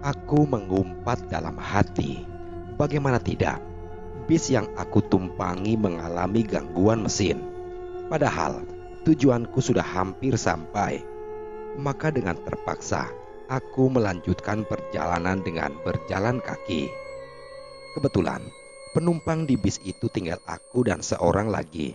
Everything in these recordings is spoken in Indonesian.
Aku mengumpat dalam hati. Bagaimana tidak? Bis yang aku tumpangi mengalami gangguan mesin. Padahal tujuanku sudah hampir sampai. Maka dengan terpaksa aku melanjutkan perjalanan dengan berjalan kaki. Kebetulan penumpang di bis itu tinggal aku dan seorang lagi.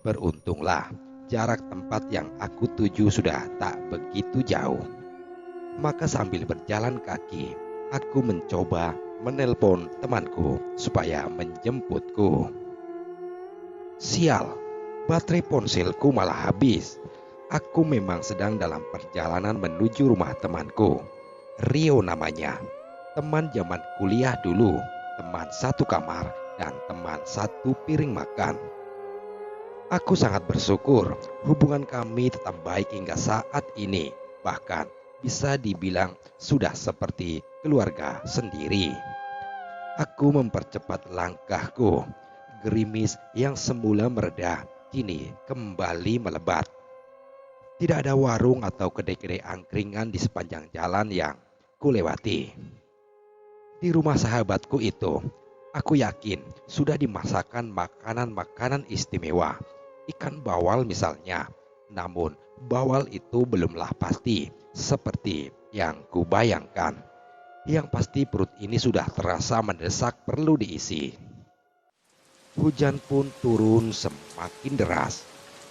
Beruntunglah jarak tempat yang aku tuju sudah tak begitu jauh. Maka sambil berjalan kaki, aku mencoba menelpon temanku supaya menjemputku. Sial, baterai ponselku malah habis. Aku memang sedang dalam perjalanan menuju rumah temanku. Rio namanya. Teman zaman kuliah dulu, teman satu kamar, dan teman satu piring makan. Aku sangat bersyukur hubungan kami tetap baik hingga saat ini. Bahkan bisa dibilang sudah seperti keluarga sendiri. Aku mempercepat langkahku. Gerimis yang semula mereda kini kembali melebat. Tidak ada warung atau kedai-kedai angkringan di sepanjang jalan yang kulewati. Di rumah sahabatku itu, aku yakin sudah dimasakkan makanan-makanan istimewa. Ikan bawal misalnya. Namun bawal itu belumlah pasti seperti yang kubayangkan. Yang pasti perut ini sudah terasa mendesak perlu diisi. Hujan pun turun semakin deras.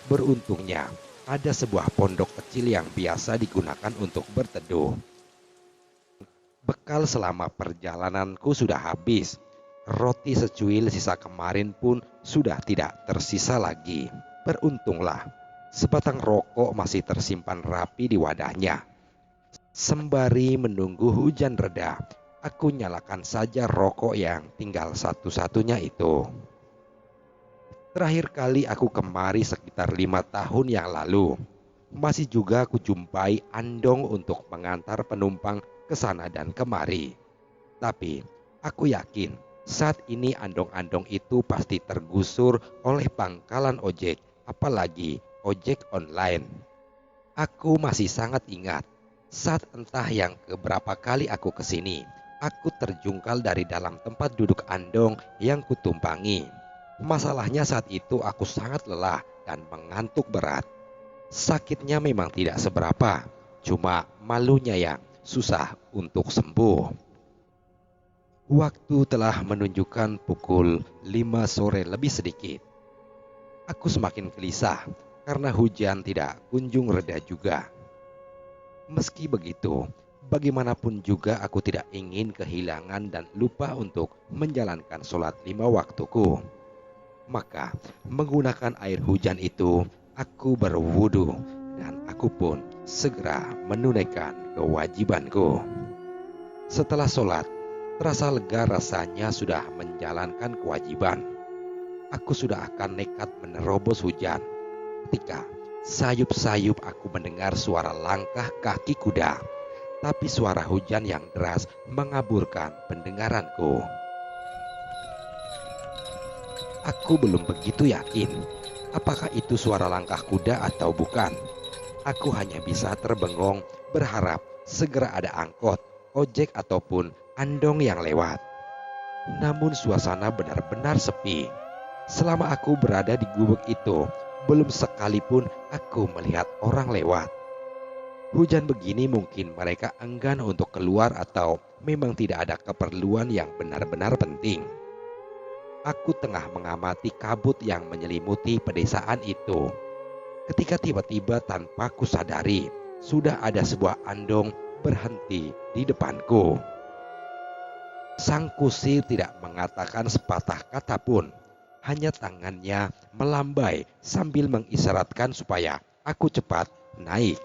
Beruntungnya ada sebuah pondok kecil yang biasa digunakan untuk berteduh. Bekal selama perjalananku sudah habis. Roti secuil sisa kemarin pun sudah tidak tersisa lagi. Beruntunglah sebatang rokok masih tersimpan rapi di wadahnya. Sembari menunggu hujan reda, aku nyalakan saja rokok yang tinggal satu-satunya itu. Terakhir kali aku kemari sekitar 5 tahun yang lalu. Masih juga aku jumpai andong untuk mengantar penumpang ke sana dan kemari. Tapi aku yakin saat ini andong-andong itu pasti tergusur oleh pangkalan ojek, apalagi ojek online. Aku masih sangat ingat saat entah yang keberapa kali aku kesini, aku terjungkal dari dalam tempat duduk andong yang kutumpangi. Masalahnya saat itu aku sangat lelah dan mengantuk berat. Sakitnya memang tidak seberapa, cuma malunya yang susah untuk sembuh. Waktu telah menunjukkan pukul 5 sore lebih sedikit. Aku semakin gelisah karena hujan tidak kunjung reda juga. Meski begitu, bagaimanapun juga aku tidak ingin kehilangan dan lupa untuk menjalankan sholat 5 waktuku. Maka menggunakan air hujan itu aku berwudu dan aku pun segera menunaikan kewajibanku. Setelah sholat, terasa lega rasanya sudah menjalankan kewajiban. Aku sudah akan nekat menerobos hujan ketika sayup-sayup aku mendengar suara langkah kaki kuda. Tapi suara hujan yang deras mengaburkan pendengaranku. Aku belum begitu yakin apakah itu suara langkah kuda atau bukan. Aku hanya bisa terbengong berharap segera ada angkot, ojek ataupun andong yang lewat. Namun suasana benar-benar sepi. Selama aku berada di gubuk itu, belum sekalipun aku melihat orang lewat. Hujan begini mungkin mereka enggan untuk keluar atau memang tidak ada keperluan yang benar-benar penting. Aku tengah mengamati kabut yang menyelimuti pedesaan itu. Ketika tiba-tiba tanpa kusadari, sudah ada sebuah andong berhenti di depanku. Sang kusir tidak mengatakan sepatah kata pun. Hanya tangannya melambai sambil mengisyaratkan supaya aku cepat naik.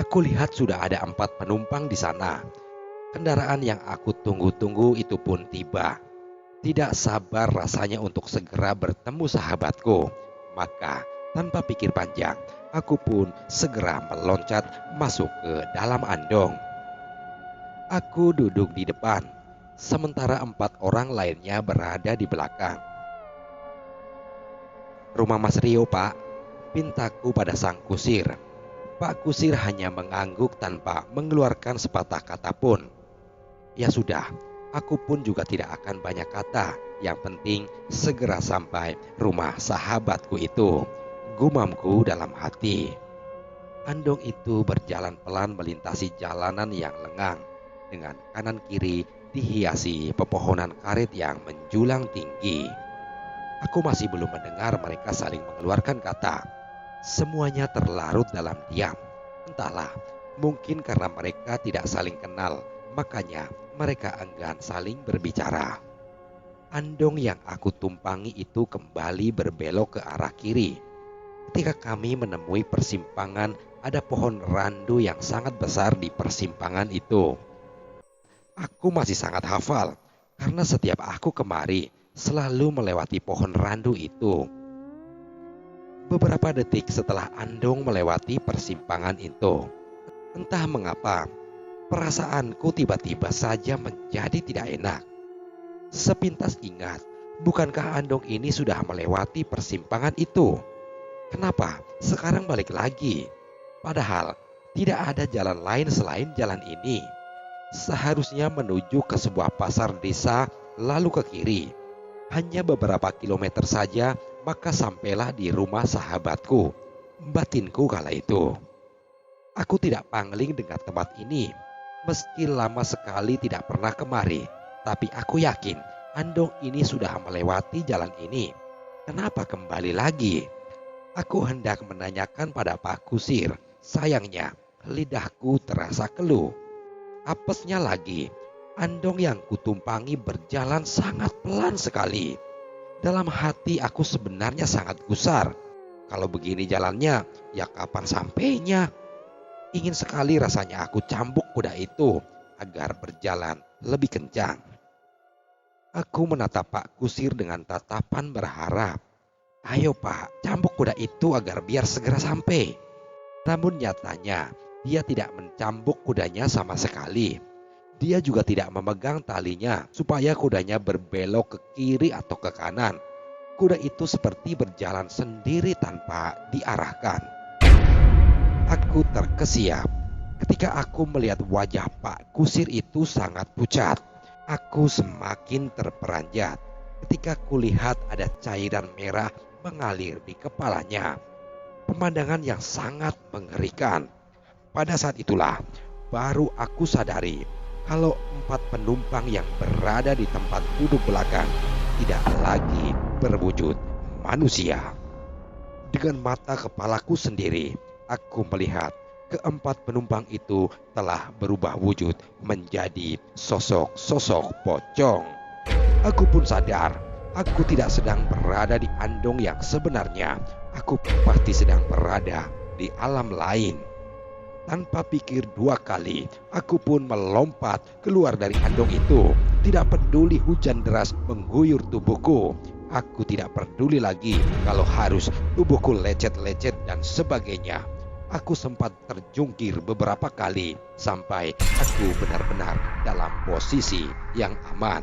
Aku lihat sudah ada 4 penumpang di sana. Kendaraan yang aku tunggu-tunggu itu pun tiba. Tidak sabar rasanya untuk segera bertemu sahabatku. Maka tanpa pikir panjang, aku pun segera meloncat masuk ke dalam andong. Aku duduk di depan, sementara 4 orang lainnya berada di belakang. "Rumah Mas Rio, Pak," pintaku pada sang kusir. Pak Kusir hanya mengangguk tanpa mengeluarkan sepatah kata pun. Ya sudah, aku pun juga tidak akan banyak kata. Yang penting segera sampai rumah sahabatku itu, gumamku dalam hati. Andong itu berjalan pelan melintasi jalanan yang lengang, dengan kanan kiri dihiasi pepohonan karet yang menjulang tinggi. Aku masih belum mendengar mereka saling mengeluarkan kata. Semuanya terlarut dalam diam. Entahlah, mungkin karena mereka tidak saling kenal, makanya mereka enggan saling berbicara. Andong yang aku tumpangi itu kembali berbelok ke arah kiri. Ketika kami menemui persimpangan, ada pohon randu yang sangat besar di persimpangan itu. Aku masih sangat hafal, karena setiap aku kemari selalu melewati pohon randu itu. Beberapa detik setelah Andong melewati persimpangan itu, entah mengapa, perasaanku tiba-tiba saja menjadi tidak enak. Sepintas ingat, bukankah Andong ini sudah melewati persimpangan itu? Kenapa sekarang balik lagi? Padahal tidak ada jalan lain selain jalan ini. Seharusnya menuju ke sebuah pasar desa lalu ke kiri. Hanya beberapa kilometer saja, maka sampailah di rumah sahabatku, batinku kala itu. Aku tidak pangling dengan tempat ini. Meski lama sekali tidak pernah kemari, tapi aku yakin Andong ini sudah melewati jalan ini. Kenapa kembali lagi? Aku hendak menanyakan pada Pak Kusir. Sayangnya lidahku terasa keluh. Apesnya lagi, Andong yang kutumpangi berjalan sangat pelan sekali. Dalam hati aku sebenarnya sangat gusar. Kalau begini jalannya, ya kapan sampainya? Ingin sekali rasanya aku cambuk kuda itu agar berjalan lebih kencang. Aku menatap Pak Kusir dengan tatapan berharap. Ayo Pak, cambuk kuda itu agar biar segera sampai. Namun nyatanya dia tidak mencambuk kudanya sama sekali. Dia juga tidak memegang talinya supaya kudanya berbelok ke kiri atau ke kanan. Kuda itu seperti berjalan sendiri tanpa diarahkan. Aku terkesiap ketika aku melihat wajah Pak Kusir itu sangat pucat. Aku semakin terperanjat ketika kulihat ada cairan merah mengalir di kepalanya. Pemandangan yang sangat mengerikan. Pada saat itulah baru aku sadari kalau 4 penumpang yang berada di tempat duduk belakang tidak lagi berwujud manusia. Dengan mata kepalaku sendiri, aku melihat keempat penumpang itu telah berubah wujud menjadi sosok-sosok pocong. Aku pun sadar, aku tidak sedang berada di Andong yang sebenarnya. Aku pasti sedang berada di alam lain. Tanpa pikir 2 kali, aku pun melompat keluar dari Andong itu. Tidak peduli hujan deras mengguyur tubuhku. Aku tidak peduli lagi kalau harus tubuhku lecet-lecet dan sebagainya. Aku sempat terjungkir beberapa kali sampai aku benar-benar dalam posisi yang aman.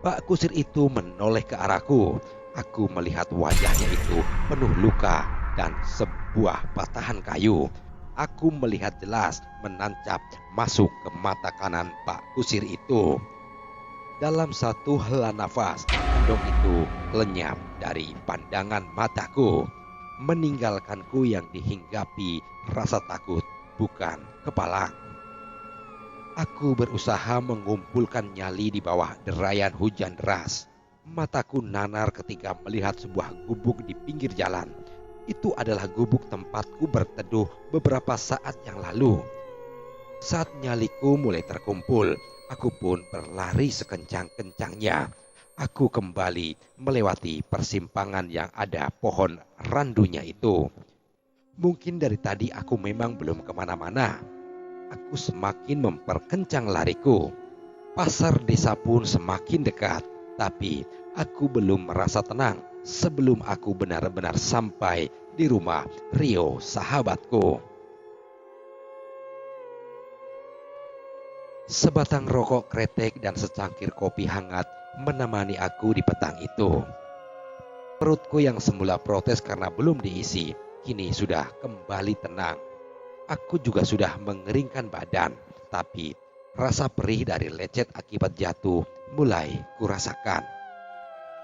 Pak Kusir itu menoleh ke arahku. Aku melihat wajahnya itu penuh luka dan sebuah patahan kayu. Aku melihat jelas menancap masuk ke mata kanan Pak Kusir itu. Dalam satu hela nafas, Andong itu lenyap dari pandangan mataku, meninggalkanku yang dihinggapi rasa takut bukan kepalang. Aku berusaha mengumpulkan nyali di bawah derayan hujan deras. Mataku nanar ketika melihat sebuah gubuk di pinggir jalan. Itu adalah gubuk tempatku berteduh beberapa saat yang lalu. Saat nyaliku mulai terkumpul, aku pun berlari sekencang-kencangnya. Aku kembali melewati persimpangan yang ada pohon randunya itu. Mungkin dari tadi aku memang belum kemana-mana. Aku semakin memperkencang lariku. Pasar desa pun semakin dekat, tapi aku belum merasa tenang sebelum aku benar-benar sampai di rumah Rio sahabatku. Sebatang rokok kretek dan secangkir kopi hangat menemani aku di petang itu. Perutku yang semula protes karena belum diisi, kini sudah kembali tenang. Aku juga sudah mengeringkan badan, tapi rasa perih dari lecet akibat jatuh mulai kurasakan.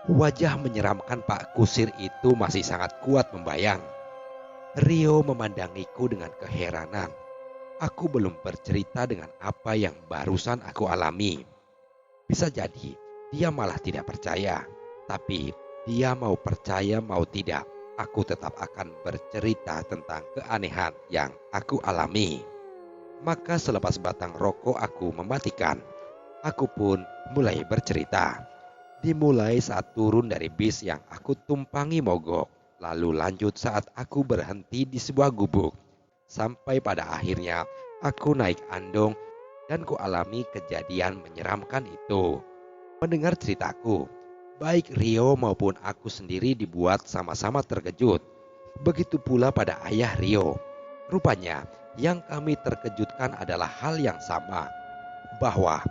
Wajah menyeramkan Pak Kusir itu masih sangat kuat membayang. Rio memandangiku dengan keheranan. Aku belum bercerita dengan apa yang barusan aku alami. Bisa jadi dia malah tidak percaya. Tapi dia mau percaya mau tidak, aku tetap akan bercerita tentang keanehan yang aku alami. Maka selepas batang rokok aku mematikan, aku pun mulai bercerita. Dimulai saat turun dari bis yang aku tumpangi mogok, lalu lanjut saat aku berhenti di sebuah gubuk, sampai pada akhirnya aku naik andong dan kualami kejadian menyeramkan itu. Mendengar ceritaku, baik Rio maupun aku sendiri dibuat sama-sama terkejut. Begitu pula pada ayah Rio. Rupanya yang kami terkejutkan adalah hal yang sama, bahwa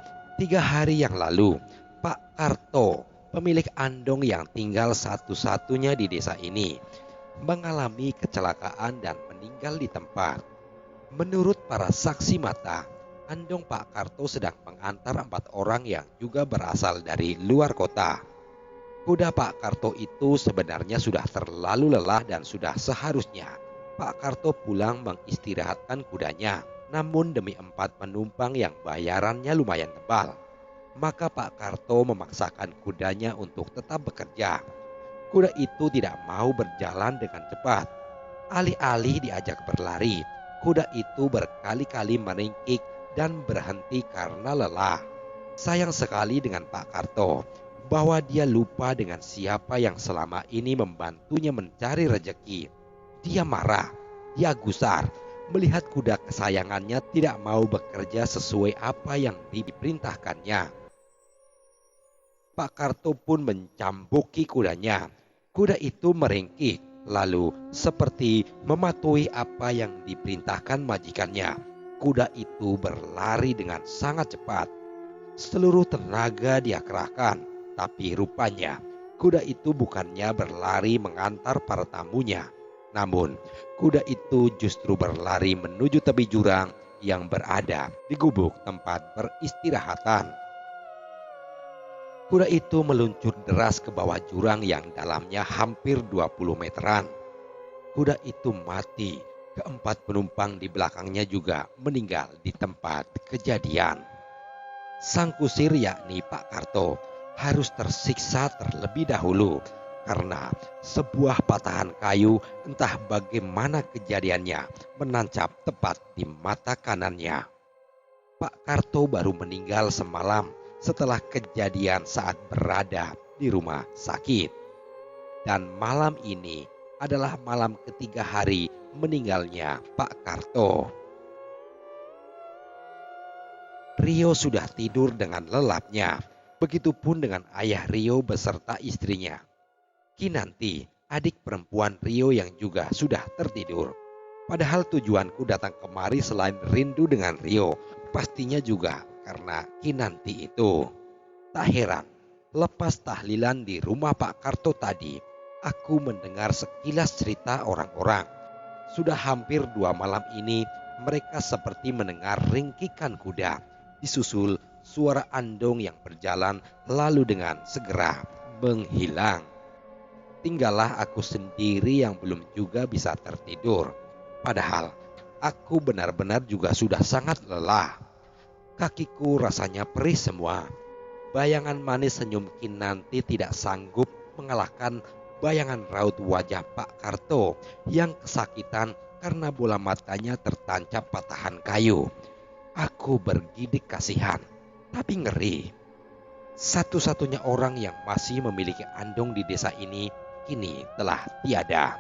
3 hari yang lalu Pak Karto, pemilik andong yang tinggal satu-satunya di desa ini, mengalami kecelakaan dan meninggal di tempat. Menurut para saksi mata, andong Pak Karto sedang mengantar 4 orang yang juga berasal dari luar kota. Kuda Pak Karto itu sebenarnya sudah terlalu lelah dan sudah seharusnya Pak Karto pulang mengistirahatkan kudanya. Namun demi 4 penumpang yang bayarannya lumayan tebal, maka Pak Karto memaksakan kudanya untuk tetap bekerja. Kuda itu tidak mau berjalan dengan cepat. Alih-alih diajak berlari, kuda itu berkali-kali meringkik dan berhenti karena lelah. Sayang sekali dengan Pak Karto bahwa dia lupa dengan siapa yang selama ini membantunya mencari rejeki. Dia marah, dia gusar melihat kuda kesayangannya tidak mau bekerja sesuai apa yang diperintahkannya. Pak Karto pun mencambuki kudanya. Kuda itu meringkik, lalu seperti mematuhi apa yang diperintahkan majikannya. Kuda itu berlari dengan sangat cepat. Seluruh tenaga dia kerahkan. Tapi rupanya kuda itu bukannya berlari mengantar para tamunya. Namun kuda itu justru berlari menuju tepi jurang yang berada di gubuk tempat peristirahatan. Kuda itu meluncur deras ke bawah jurang yang dalamnya hampir 20 meteran. Kuda itu mati. Keempat penumpang di belakangnya juga meninggal di tempat kejadian. Sang kusir yakni Pak Karto harus tersiksa terlebih dahulu karena sebuah patahan kayu entah bagaimana kejadiannya menancap tepat di mata kanannya. Pak Karto baru meninggal semalam setelah kejadian saat berada di rumah sakit. Dan malam ini adalah malam ketiga hari meninggalnya Pak Karto. Rio sudah tidur dengan lelapnya. Begitupun dengan ayah Rio beserta istrinya, Kinanti, adik perempuan Rio yang juga sudah tertidur. Padahal tujuanku datang kemari selain rindu dengan Rio, pastinya juga karena Kinanti itu. Tak heran, lepas tahlilan di rumah Pak Karto tadi, aku mendengar sekilas cerita orang-orang. Sudah hampir 2 malam ini mereka seperti mendengar ringkikan kuda, disusul suara andong yang berjalan lalu dengan segera menghilang. Tinggallah aku sendiri yang belum juga bisa tertidur. Padahal aku benar-benar juga sudah sangat lelah. Kakiku rasanya perih semua. Bayangan manis senyum Kinanti tidak sanggup mengalahkan bayangan raut wajah Pak Karto yang kesakitan karena bola matanya tertancap patahan kayu. Aku bergidik kasihan, tapi ngeri. Satu-satunya orang yang masih memiliki andong di desa ini kini telah tiada.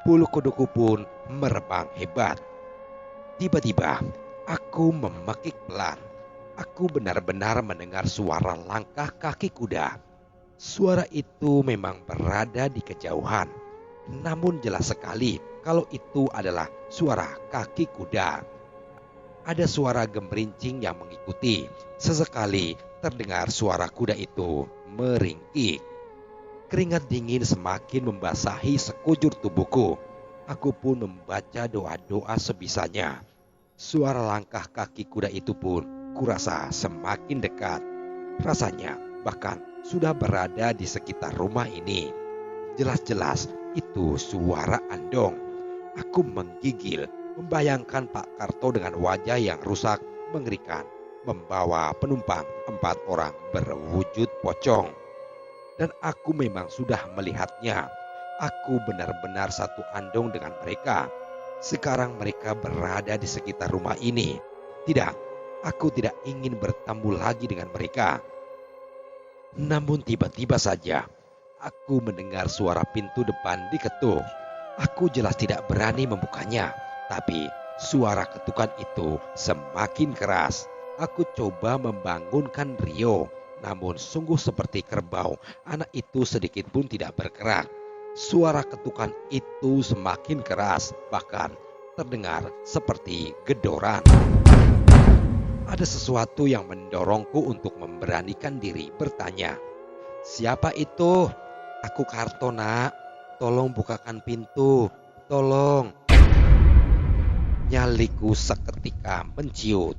Bulu kuduku pun merebang hebat. Tiba-tiba aku memekik pelan. Aku benar-benar mendengar suara langkah kaki kuda. Suara itu memang berada di kejauhan, namun jelas sekali kalau itu adalah suara kaki kuda. Ada suara gemerincing yang mengikuti. Sesekali terdengar suara kuda itu meringkik. Keringat dingin semakin membasahi sekujur tubuhku. Aku pun membaca doa-doa sebisanya. Suara langkah kaki kuda itu pun kurasa semakin dekat. Rasanya bahkan sudah berada di sekitar rumah ini. Jelas-jelas itu suara Andong. Aku menggigil membayangkan Pak Karto dengan wajah yang rusak mengerikan, membawa penumpang 4 orang berwujud pocong. Dan aku memang sudah melihatnya. Aku benar-benar satu andong dengan mereka. Sekarang mereka berada di sekitar rumah ini. Tidak, aku tidak ingin bertemu lagi dengan mereka. Namun tiba-tiba saja, aku mendengar suara pintu depan diketuk. Aku jelas tidak berani membukanya, tapi suara ketukan itu semakin keras. Aku coba membangunkan Rio, namun sungguh seperti kerbau, anak itu sedikit pun tidak bergerak. Suara ketukan itu semakin keras, bahkan terdengar seperti gedoran. Ada sesuatu yang mendorongku untuk memberanikan diri bertanya, "Siapa itu?" "Aku Karto, nak. Tolong bukakan pintu. Tolong." Nyaliku seketika menciut.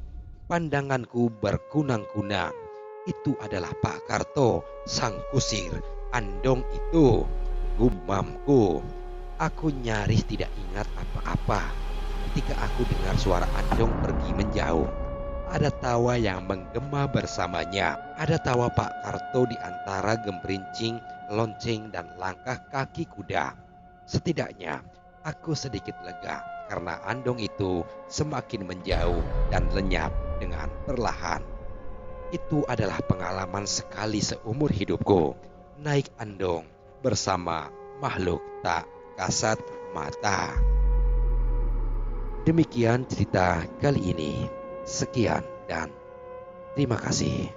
Pandanganku berkunang-kunang. Itu adalah Pak Karto, sang kusir Andong itu. Gumamku. Aku nyaris tidak ingat apa-apa ketika aku dengar suara Andong pergi menjauh. Ada tawa yang menggema bersamanya. Ada tawa Pak Karto di antara gemerincing, lonceng, dan langkah kaki kuda. Setidaknya aku sedikit lega karena Andong itu semakin menjauh dan lenyap dengan perlahan. Itu adalah pengalaman sekali seumur hidupku, naik Andong bersama makhluk tak kasat mata. Demikian cerita kali ini. Sekian dan terima kasih.